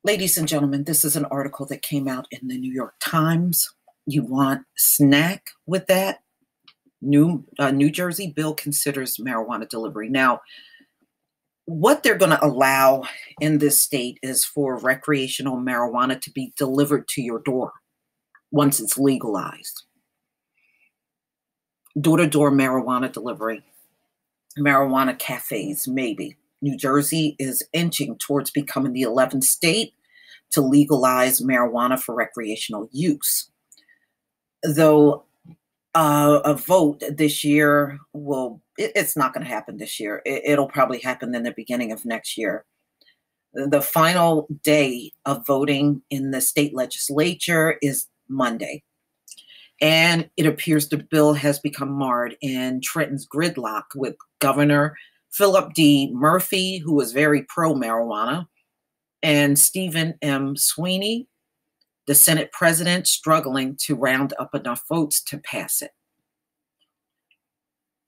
Ladies and gentlemen, this is an article that came out in the New York Times. You want snack with that? New Jersey bill considers marijuana delivery. Now, what they're going to allow in this state is for recreational marijuana to be delivered to your door once it's legalized. Door-to-door marijuana delivery. Marijuana cafes, maybe. New Jersey is inching towards becoming the 11th state to legalize marijuana for recreational use. Though a vote this year it's not going to happen this year. It'll probably happen in the beginning of next year. The final day of voting in the state legislature is Monday. And it appears the bill has become marred in Trenton's gridlock with Governor Philip D. Murphy, who was very pro-marijuana, and Stephen M. Sweeney, the Senate president, struggling to round up enough votes to pass it.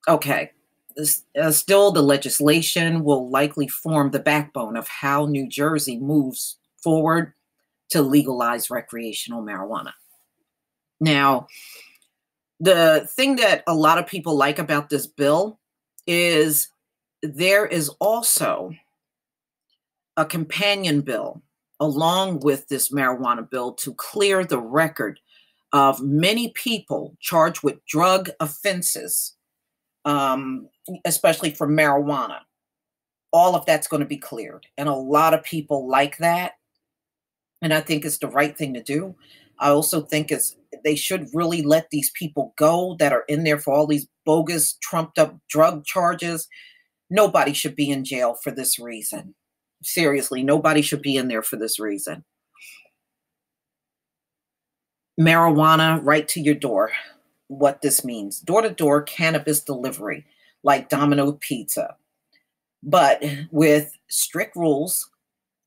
Okay, still the legislation will likely form the backbone of how New Jersey moves forward to legalize recreational marijuana. Now, the thing that a lot of people like about this bill is there is also a companion bill along with this marijuana bill to clear the record of many people charged with drug offenses, especially for marijuana. All of that's going to be cleared. And a lot of people like that. And I think it's the right thing to do. I also think they should really let these people go that are in there for all these bogus, trumped up drug charges. Nobody should be in jail for this reason. Seriously, nobody should be in there for this reason. Marijuana right to your door. What this means. Door-to-door cannabis delivery, like Domino Pizza, but with strict rules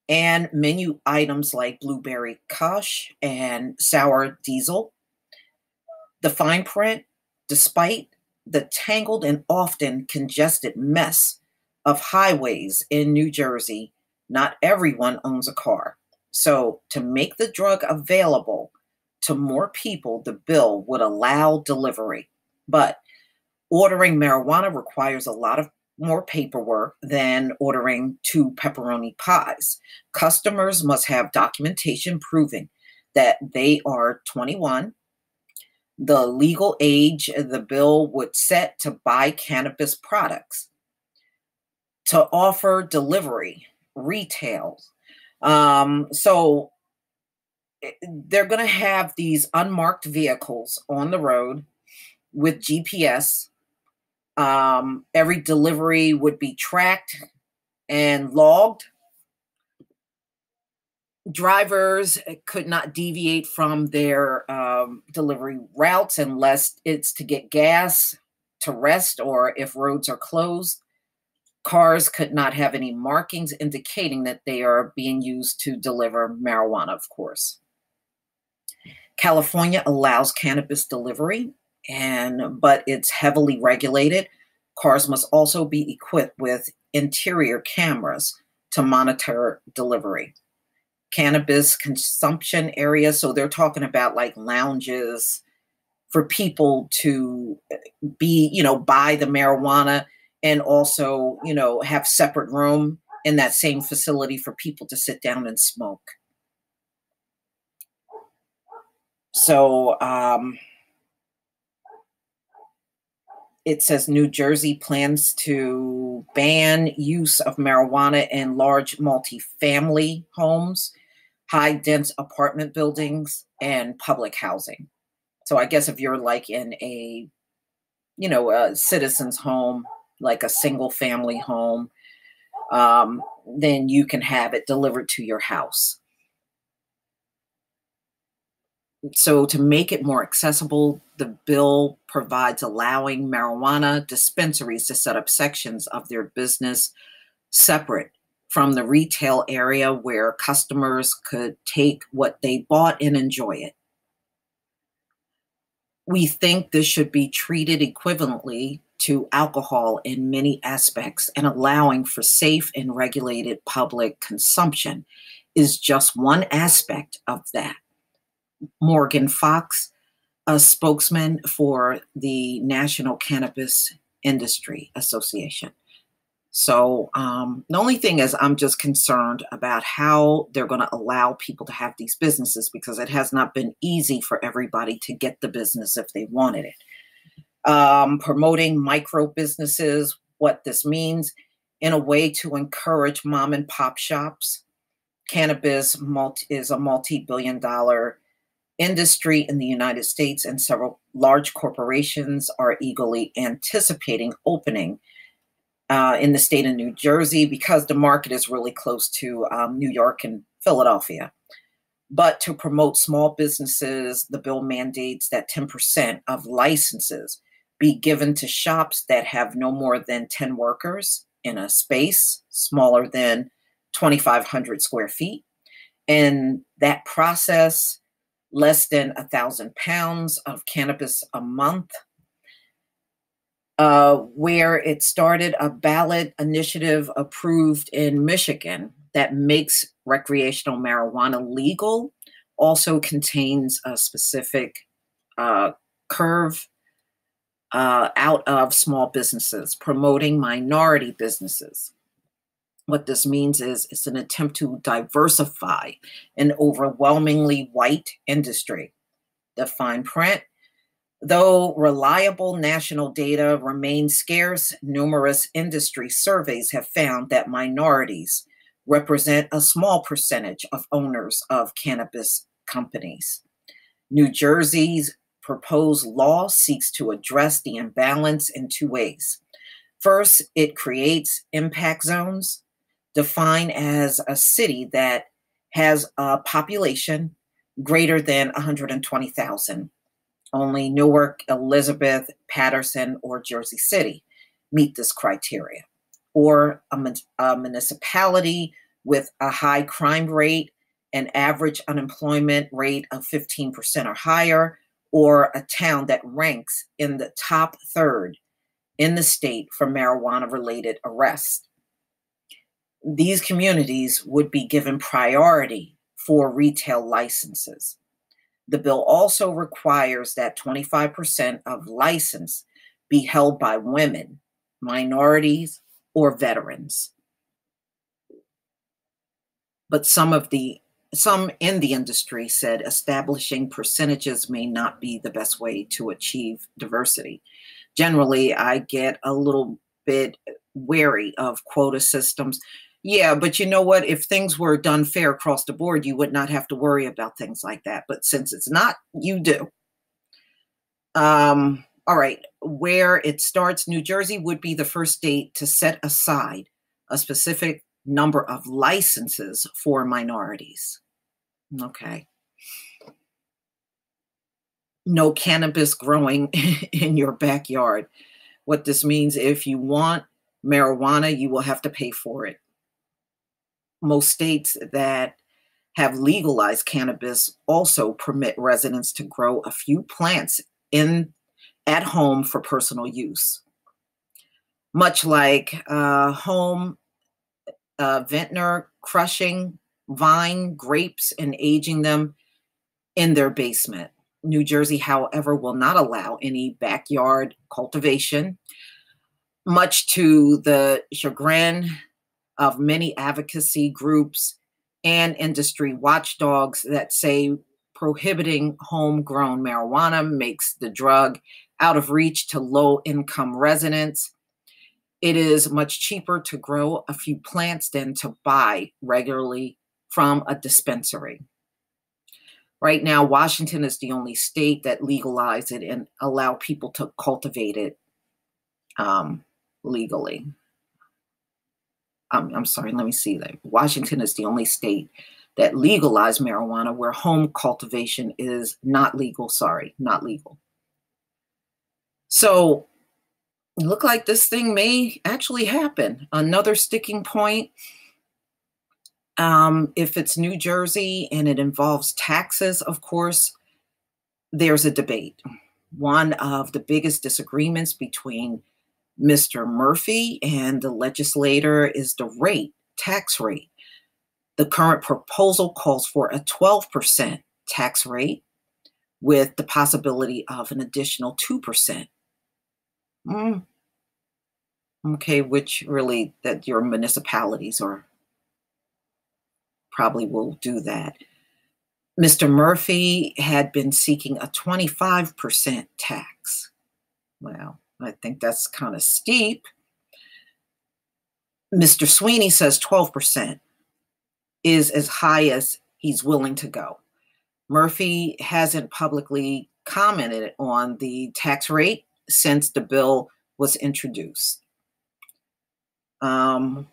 and menu items like blueberry kush and sour diesel. The fine print, despite the tangled and often congested mess of highways in New Jersey, not everyone owns a car. So to make the drug available to more people, the bill would allow delivery. But ordering marijuana requires a lot of more paperwork than ordering 2 pepperoni pies. Customers must have documentation proving that they are 21. The legal age the bill would set to buy cannabis products, to offer delivery, retail. So they're going to have these unmarked vehicles on the road with GPS. Every delivery would be tracked and logged. Drivers could not deviate from their delivery routes unless it's to get gas, to rest, or if roads are closed. Cars could not have any markings indicating that they are being used to deliver marijuana, of course. California allows cannabis delivery, but it's heavily regulated. Cars must also be equipped with interior cameras to monitor delivery. Cannabis consumption areas, so they're talking about like lounges for people to buy the marijuana and also, have separate room in that same facility for people to sit down and smoke. So it says New Jersey plans to ban use of marijuana in large multifamily homes, high-dense apartment buildings, and public housing. So I guess if you're like in a citizen's home, like a single-family home, then you can have it delivered to your house. So to make it more accessible, the bill provides allowing marijuana dispensaries to set up sections of their business separate from the retail area where customers could take what they bought and enjoy it. We think this should be treated equivalently to alcohol in many aspects and allowing for safe and regulated public consumption is just one aspect of that. Morgan Fox, a spokesman for the National Cannabis Industry Association. So the only thing is I'm just concerned about how they're going to allow people to have these businesses, because it has not been easy for everybody to get the business if they wanted it. Promoting micro businesses, what this means in a way to encourage mom and pop shops. Cannabis is a multi-billion-dollar industry in the United States, and several large corporations are eagerly anticipating opening in the state of New Jersey, because the market is really close to New York and Philadelphia. But to promote small businesses, the bill mandates that 10% of licenses be given to shops that have no more than 10 workers in a space smaller than 2,500 square feet. And that process less than 1,000 pounds of cannabis a month. Where it started a ballot initiative approved in Michigan that makes recreational marijuana legal, also contains a specific curve out of small businesses, promoting minority businesses. What this means is it's an attempt to diversify an overwhelmingly white industry. The fine print: though reliable national data remains scarce, numerous industry surveys have found that minorities represent a small percentage of owners of cannabis companies. New Jersey's proposed law seeks to address the imbalance in two ways. First, it creates impact zones, defined as a city that has a population greater than 120,000. Only Newark, Elizabeth, Patterson, or Jersey City meet this criteria. Or a municipality with a high crime rate, an average unemployment rate of 15% or higher, or a town that ranks in the top third in the state for marijuana-related arrests. These communities would be given priority for retail licenses. The bill also requires that 25% of license be held by women, minorities, or veterans. But some in the industry said establishing percentages may not be the best way to achieve diversity. Generally, I get a little bit wary of quota systems. Yeah, but you know what? If things were done fair across the board, you would not have to worry about things like that. But since it's not, you do. All right. Where it starts, New Jersey would be the first state to set aside a specific number of licenses for minorities. Okay. No cannabis growing in your backyard. What this means, if you want marijuana, you will have to pay for it. Most states that have legalized cannabis also permit residents to grow a few plants at home for personal use. Much like home vintner crushing vine grapes and aging them in their basement. New Jersey, however, will not allow any backyard cultivation, much to the chagrin of many advocacy groups and industry watchdogs that say prohibiting homegrown marijuana makes the drug out of reach to low-income residents. It is much cheaper to grow a few plants than to buy regularly from a dispensary. Right now, Washington is the only state that legalized it and allow people to cultivate it legally. I'm sorry, let me see that. Washington is the only state that legalized marijuana where home cultivation is not legal. Sorry, not legal. So it look like this thing may actually happen. Another sticking point, if it's New Jersey and it involves taxes, of course, there's a debate. One of the biggest disagreements between Mr. Murphy and the legislator is the tax rate. The current proposal calls for a 12% tax rate with the possibility of an additional 2%. Okay, which really that your municipalities are probably will do that. Mr. Murphy had been seeking a 25% tax. Well, I think that's kind of steep. Mr. Sweeney says 12% is as high as he's willing to go. Murphy hasn't publicly commented on the tax rate since the bill was introduced.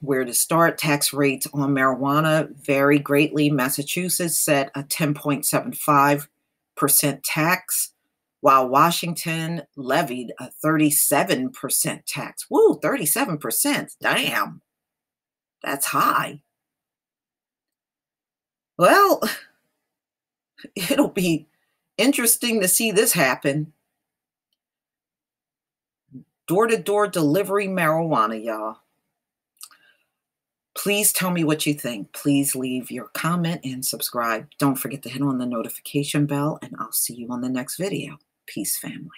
Where to start? Tax rates on marijuana vary greatly. Massachusetts set a 10.75% tax, while Washington levied a 37% tax. Woo, 37%. Damn, that's high. Well, it'll be interesting to see this happen. Door-to-door delivery marijuana, y'all. Please tell me what you think. Please leave your comment and subscribe. Don't forget to hit on the notification bell, and I'll see you on the next video. Peace, family.